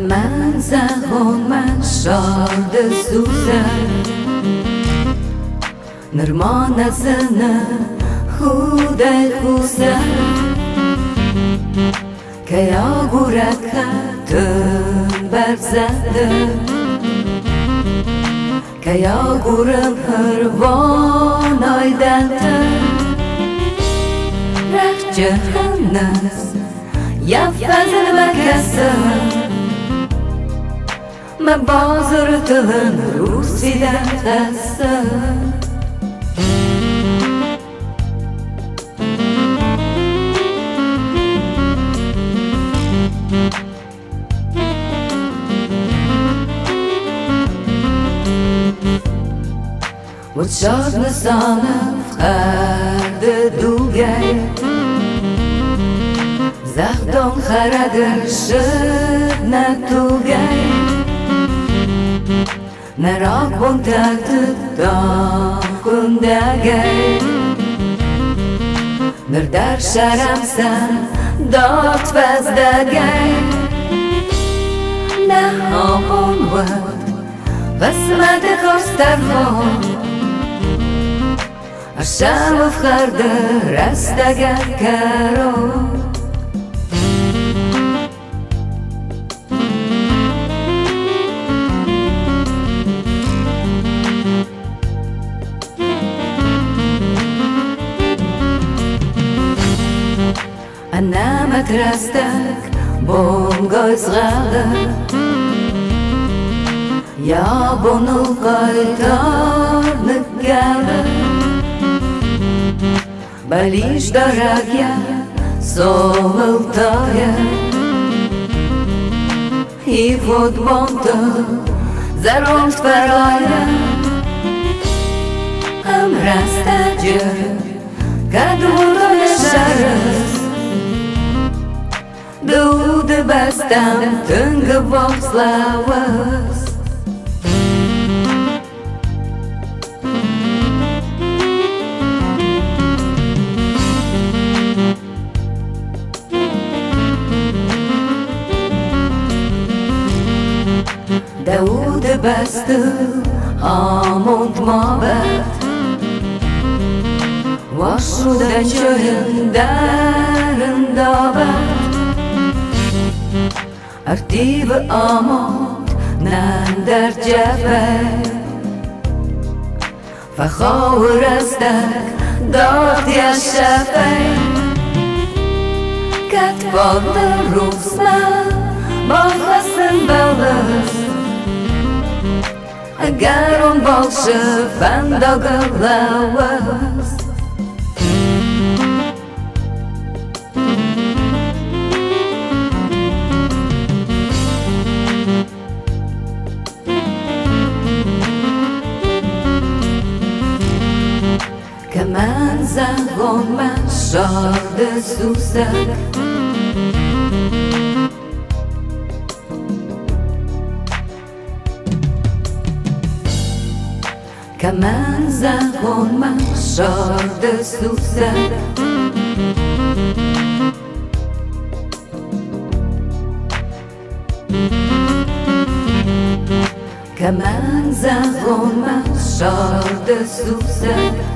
من زبان من شاد سوزد نرمان نزنه خوده خوزد که یا گورکتن برزده که یا گورم هروان آیدنده رخ جهنز یفزن بکسن ما بازر تلن روسی دستن و شاد نسانم خرد دوگه زخدان خردر شد نتوگه نراک بونتت دان کندگه نردر شرم سن داد فزدگه نه آبون ود قسمت کستر خون اشم افخرده رستگر کرو انامت رستک بونگوز غاده یا بونو قایتار نگاده بلیش درگیه سوالتایه ای خود بانده زرونت فرایه هم رسته جره کدوم شرست دود بستم تنگ واصلاوست دود بستم آموند مابد واشودن چهن درن دابد ارتیب آموند نندر جبه فخور ازدک داد یشفه کتبان در روزنه با خسن بلست اگر اون باشه بنداگل لوست که من زنگان من شاد سوزد که من زنگان من شاد سوزد که من زنگان من شاد سوزد